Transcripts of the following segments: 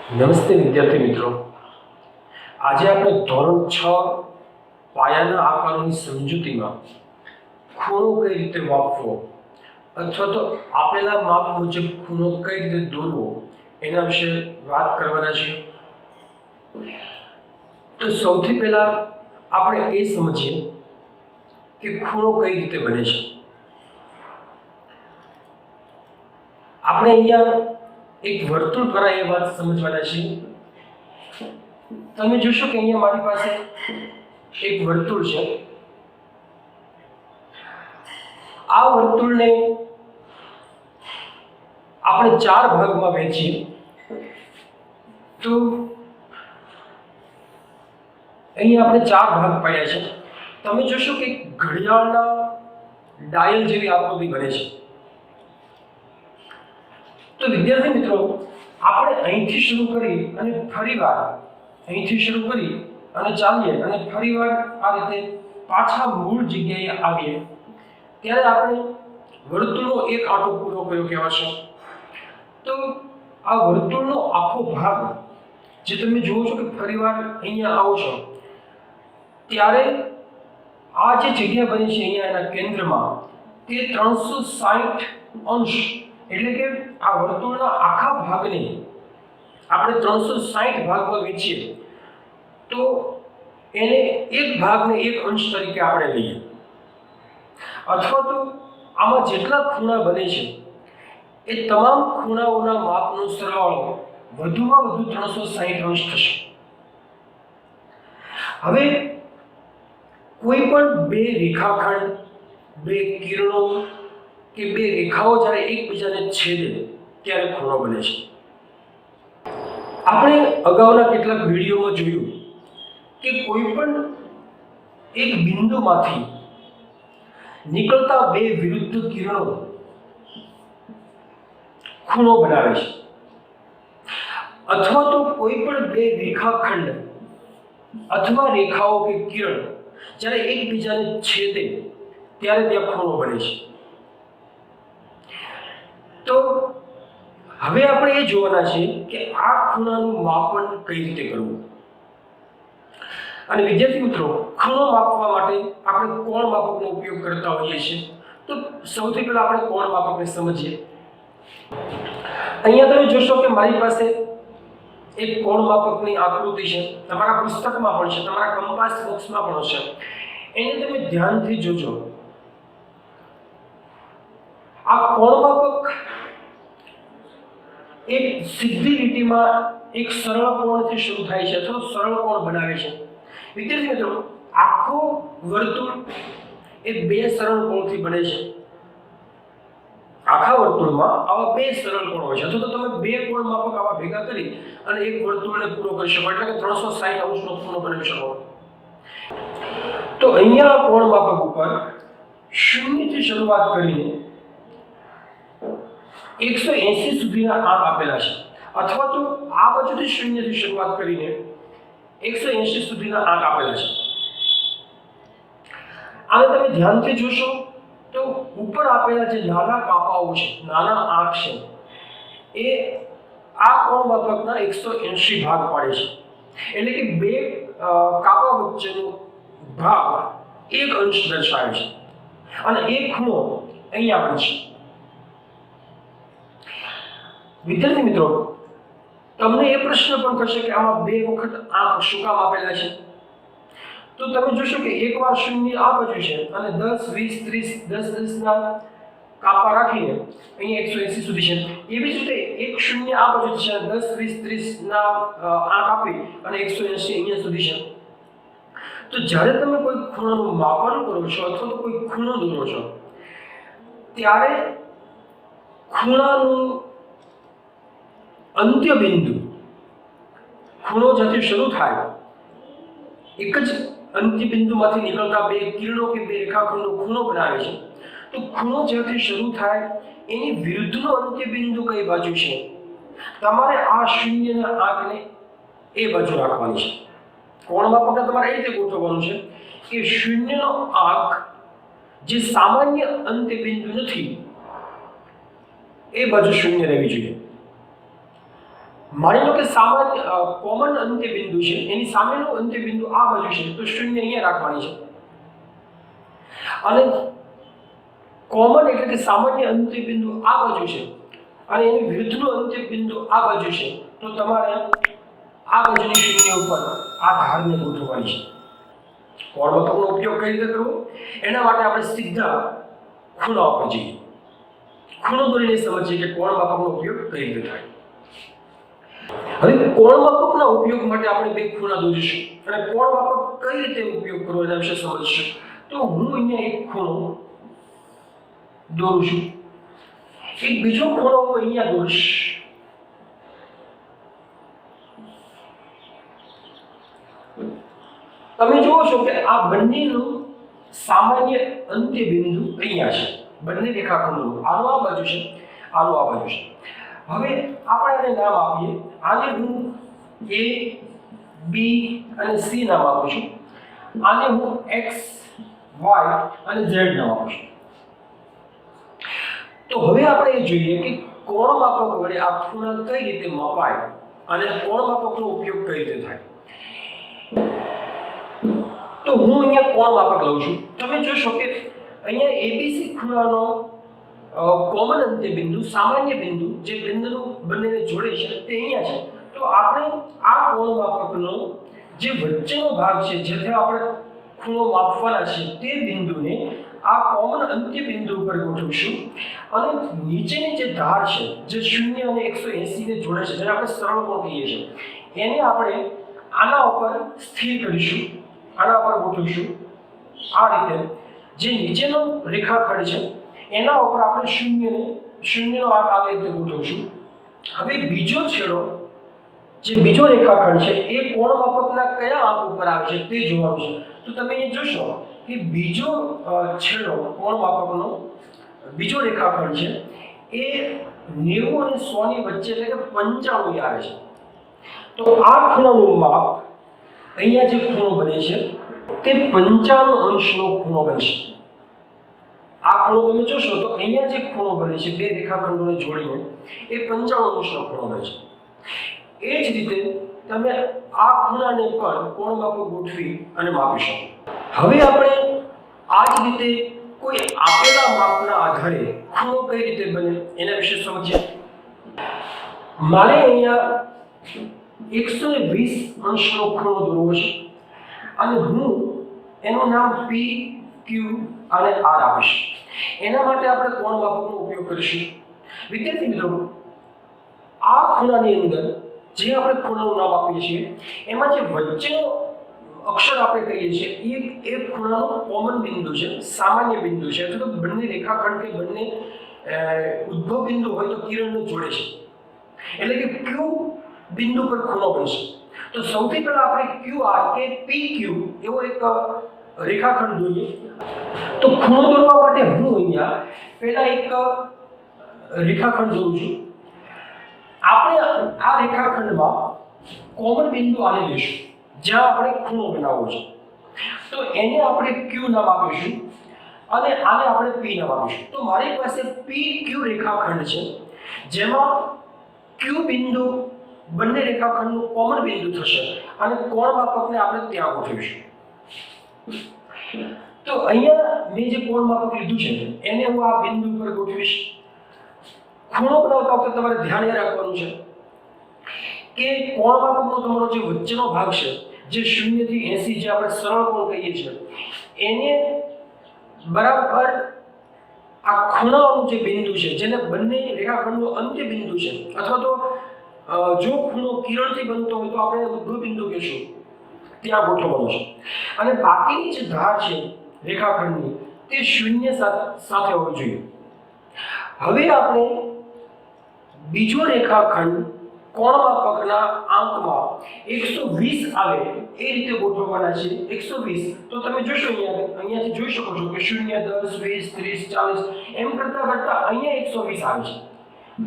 નમસ્તે વિદ્યાર્થી મિત્રો, આજે આપણે ધોરણ 6 પાયાના આકારોની સમજૂતીમાં ખૂણો કઈ રીતે માપવો અથવા તો આપેલા માપ મુજબ ખૂણો કઈ રીતે દોરવો એના વિશે વાત કરવાના છીએ। તો સૌથી પહેલા આપણે એ સમજીએ કે ખૂણો કઈ રીતે બને છે। આપણે અહીંયા એક વર્તુળ દ્વારા એ વાત સમજવાના છીએ। તમે જોશો કે અહીંયા મારી પાસે એક વર્તુળ છે। આ વર્તુળને આપણે 4 ભાગમાં વહેંચીએ તો અહીંયા આપણે 4 ભાગ પાડ્યા છે। તમે જોશો કે ઘડિયાળના ડાયલ જેવી આકૃતિ બને છે। તો વિદ્યાર્થી મિત્રો, આપણે અહીંથી શરૂ કરી અને ફરીવાર અહીંથી શરૂ કરી અને ચાલીએ અને ફરીવાર આ રીતે પાછા મૂળ જગ્યાએ આવીએ ત્યારે આપણે વર્તુળનો એક આંટો પૂરો કર્યો કહેવાશે। તો આ વર્તુળનો આખો ભાગ જે તમે જુઓ છો કે ફરીવાર અહીંયા આવો છો ત્યારે આ જે જગ્યા બની છે અહીંયા એના કેન્દ્રમાં તે 360 અંશ એટલે કે આ વર્તુળના આખા ભાગને આપણે 360 ભાગમાં વહેંચીએ તો એને એક ભાગને એક અંશ તરીકે આપણે લઈએ અથવા તો આમાં જેટલા ખૂણા બને છે એ તમામ ખૂણાઓના માપનો સરવાળો વધુમાં વધુ 360 અંશ થશે। હવે કોઈ પણ બે રેખાખંડ, બે કિરણો કે બે રેખાઓ જ્યારે એકબીજાને છેદે ત્યારે ખૂણો બને છે। આપણે અગાઉના કેટલાક વિડીયોમાં જોયું કે કોઈ પણ એક બિંદુમાંથી નીકળતા બે વિરુદ્ધ કિરણો ખૂણો બનાવે છે અથવા તો કોઈ પણ બે રેખાખંડ અથવા રેખાઓ કે કિરણ જ્યારે એકબીજાને છેદે ત્યારે ત્યાં ખૂણો બને છે। તો હવે આપણે એ જોવાના છે કે આ ખૂણાનું માપન કઈ રીતે કરવું। અને વિદ્યાર્થી મિત્રો, ખૂણો માપવા માટે આપણે કોણ માપકનો ઉપયોગ કરતા હોઈએ છીએ। તો સૌથી પહેલા આપણે કોણ માપકને સમજીએ। અહીંયા તમે જોશો કે મારી પાસે એક કોણ માપકની આકૃતિ છે, તમારા પુસ્તકમાં પણ છે, તમારા કંપાસ બોક્સમાં પણ છે। એને તમે ધ્યાનથી જોજો। આ કોણ માપક એક સીધી લીટીમાં એક સરળ કોણથી શરૂ થાય છે અથવા સરળ કોણ બનાવે છે। વિદ્યાર્થી મિત્રો, આખો વર્તુળ એ બે સરળ કોણથી બને છે। આખા વર્તુળમાં આવા બે સરળ કોણ હોય છે અથવા તો તમે બે કોણ માપક આવા ભેગા કરી અને એક વર્તુળને પૂરો કરી શકો એટલે કે 360 અંશનો ખૂણો બનાવી શકો। તો અહીંયા કોણ માપક ઉપર 0 થી શરૂઆત કરીને 180 સુધીના આંક આપેલા છે અથવા તો આ બાજુથી 0 થી શરૂઆત કરીને 180 સુધીના આંક આપેલા છે। આને તમે ધ્યાનથી જોશો તો ઉપર આપેલા જે નાના કાપાઓ છે, નાના આંક છે, એ આ કોણ માપકના 180 ભાગ પાડે છે એટલે કે બે કાપા વચ્ચેનો ભાગ એક અંશ દર્શાવે છે અને એક ખૂણો અહીંયા પણ છે। વિદ્યાર્થી મિત્રો, તમને એ પ્રશ્ન પણ થશે કે આમાં બે વખત આંક શું કામ આપેલા છે। તો તમે જોશો કે એકવાર 0 આ બાજુ છે અને 10, 20, 30, 10, 10 ના કાપા રાખીને અહીંયા 180 સુધી છે। એવી જ રીતે એક 0 આ બાજુ છે, 10, 20, 30 ના આંક આપી અને 180 અહીંયા સુધી છે। તો જ્યારે તમે કોઈ ખૂણાનું માપન કરો છો અથવા તો કોઈ ખૂણો દોરો છો ત્યારે ખૂણાનું અંત્ય બિંદુ, ખૂણો જ્યાંથી શરૂ થાય એક જ અંત્ય બિંદુમાંથી નીકળતા બે કિરણો કે બે રેખાખંડો ખૂણો બનાવે છે। તો ખૂણો જ્યાંથી શરૂ થાય એની વિરુદ્ધનો અંત્ય બિંદુ કઈ બાજુ છે, તમારે આ 0 ના આંકને એ બાજુ રાખવાની છે। કોણ માપકને તમારે એ રીતે ગોઠવવાનું છે કે 0 નો આંક જે સામાન્ય અંત્ય બિંદુ નથી એ બાજુ 0 રહેવી જોઈએ। માની લો કે સામાન્ય કોમન અંત્ય બિંદુ છે, એની સામેનો અંત્ય બિંદુ આ બાજુ છે, તો શૂન્ય અહીંયા રાખવાની છે. અને કોમન એટલે કે સામાન્ય અંત્ય બિંદુ આ બાજુ છે અને એની વિરુદ્ધનું અંત્ય બિંદુ આ બાજુ છે, તો તમારે આ બાજુની શૂન્ય ઉપર આ ધારને ગોઠવવાની છે. કોણમાપકનો ઉપયોગ કઈ રીતે કરવો એના માટે આપણે સીધા ખૂણા પર જઈએ. ખૂણો દોરીને સમજીએ કે કોણમાપકનો ઉપયોગ કઈ રીતે થાય. હવે કોણમાપકના ઉપયોગ માટે આપણે બે ખૂણા દોરીશું અને કોણમાપક કઈ રીતે ઉપયોગ કરવો એના વિશે સમજીશું. તો હું અહીંયા એક ખૂણો દોરું છું, એક બીજો ખૂણો હું અહીંયા દોરીશ. તમે જુઓ છો કે આ બંનેનું સામાન્ય અંત્ય બિંદુ અહીંયા છે. બંને રેખાખંડો આનો આ બાજુ છે, આનો આ બાજુ છે. હવે આપણે આને નામ આપીએ. આને હું A, B અને C નામ આપું છું. આને હું X, Y અને Z નામ આપું છું. તો હવે આપણે એ જોઈએ કે કોણમાપક વડે આ ખૂણા કઈ રીતે મપાય અને કોણમાપકનો ઉપયોગ કઈ રીતે થાય. તો હું અહીંયા કોણમાપક લઉં છું. તમે જોશો કે અહીંયા ABC ખૂણાનો કોમન અંત્ય બિંદુ, સામાન્ય બિંદુ જે બિંદુનું બંનેને જોડે છે તે અહીંયા છે. તો આપણે આ કોણમાપકનો જે વચ્ચેનો ભાગ છે જેથી આપણે ખૂણો માપવાના છે તે બિંદુને આ કોમન અંત્ય બિંદુ ઉપર ગોઠવીશું અને નીચેની જે ધાર છે જે 0 અને 180 ને જોડે છે જેને આપણે સરળ કોણ કહીએ છીએ એને આપણે આના ઉપર સ્થિર કરીશું, આના ઉપર ગોઠવીશું. આ રીતે જે નીચેનો રેખાખંડ છે એના ઉપર આપણે 0 નો આંક આવી રીતે ગોઠવીશું. હવે બીજો છેડો જે બીજો રેખાખંડ છે એ કોણમાપકના કયા આંક ઉપર આવે છે તે જોવાનું છે. તો તમે અહીં જોશો કે બીજો છેડો કોણમાપકનો બીજો રેખાખંડ છે એ 90 અને 100 ની વચ્ચે એટલે કે 95 આવે છે. તો આ ખૂણાનું માપ અહીંયા જે ખૂણો બને છે તે 95 અંશનો ખૂણો બનશે. આ ખૂણો તમે જોશો તો અહીંયા જે ખૂણો બને છે બે રેખાખંડોને જોડીને એ 95 અંશનો ખૂણો બને છે. એ જ રીતે તમે આ ખૂણાને પણ કોણમાપક ગોઠવી અને માપી શકો. હવે આપણે આ જ રીતે કોઈ આપેલા માપના આધારે ખૂણો કઈ રીતે બને એના વિશે સમજીએ. મારે અહીંયા 120 અંશનો ખૂણો દોરવો છે અને હું એનું નામ P, Q અને R આપીશ. એના માટે આપણે કોણમાપકનો ઉપયોગ કરીશું. વિદ્યાર્થી મિત્રો, આ ખૂણાની અંદર જે આપણે ખૂણાનું નામ આપીએ છીએ એમાં જે વચ્ચેનો અક્ષર આપણે કહીએ છીએ એ ખૂણાનો કોમન બિંદુ છે, સામાન્ય બિંદુ છે. એટલે કે બંને રેખાખંડ કે બંને ઉદ્ભવ બિંદુ હોય તો કિરણને જોડે છે એટલે કે Q બિંદુ પર ખૂણો બનશે. તો સૌથી પહેલા આપણે QR કે PQ એવો એક રેખાખંડ દોરીએ. તો ખૂણો દોરવા માટે હું અહીંયા પહેલા એક રેખાખંડ દોરું છું. આપણે આ રેખાખંડમાં કોમન બિંદુ આને લઈશું જ્યાં આપણે ખૂણો બનાવવો છે. તો એને આપણે Q નામ આપીશું અને આને આપણે P નામ આપીશું. તો મારી પાસે PQ રેખાખંડ છે જેમાં Q બિંદુ બંને રેખાખંડનું કોમન બિંદુ થશે અને કોણમાપકને આપણે ત્યાં ગોઠવીશું. તો અહીંયા મેં જે કોણમાપક લીધું છે એને હું આ બિંદુ પર ગોઠવીશ. ખૂણો બનાવતા વખતે તમારે ધ્યાન એ રાખવાનું છે કે કોણમાપકનો તમારો જે વચ્ચેનો ભાગ છે જે 0 થી 80 જે આપણે સરળ કોણ કહીએ છીએ એને બરાબર આ ખૂણાનું જે બિંદુ છે જેને બંને રેખાખંડનું અંત્ય બિંદુ છે અથવા તો જો ખૂણો કિરણથી બનતો હોય તો આપણે ઉદ્ભવ બિંદુ કહીશું ત્યાં ગોઠવવાનો છે. અને બાકીની જે ધાર છે રેખાખંડની તે 0 સાથે હોવી જોઈએ. હવે આપણે બીજો રેખાખંડ કોણમાપકના આંકમાં 120 આવે એ રીતે ગોઠવવાના છે. 120 તો તમે જોશો અહીંયાથી જોઈ શકો છો કે 0, 10, 20, 30, 40 એમ કરતા કરતા અહીંયા 120 આવે છે.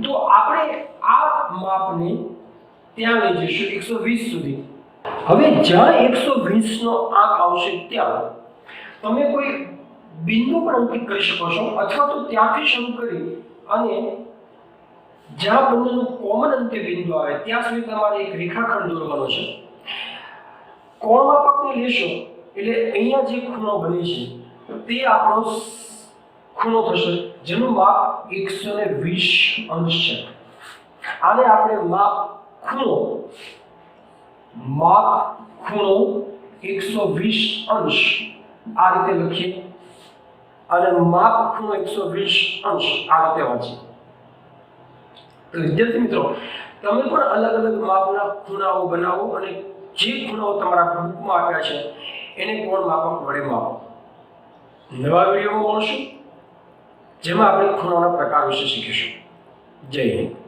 તો આપણે આ માપને ત્યાં લઈ જઈશું 120 સુધી. હવે જ્યાં 120 નો આંક આવશે ત્યાં તમે કોઈ બિંદુ પણ અંકિત કરી શકો છો અથવા તો ત્યાંથી શરૂ કરી અને જ્યાં બંનેનું કોમન અંત્ય બિંદુ આવે ત્યાં સુધી તમારે એક રેખાખંડ દોરવાનો છે. કોણ માપકને લેશો એટલે અહીંયા જે ખૂણો બને છે તે આપણો ખૂણો થશે, જેનું માપ 120 અંશ છે. આને આપણે માપ ખૂણો 120 અંશ આ રીતે લખીએ અને માપ ખૂણો 120 અંશ આ રીતે વાંચીએ. તો વિદ્યાર્થી મિત્રો, તમે પણ અલગ અલગ માપના ખૂણાઓ બનાવો અને જે ખૂણાઓ તમારા બુકમાં આપ્યા છે એને કોણ માપક વડે માપો. નવા વિડીયોમાં મળશું જેમાં આપણે ખૂણાઓના પ્રકાર વિશે શીખીશું. જય હિન્દ.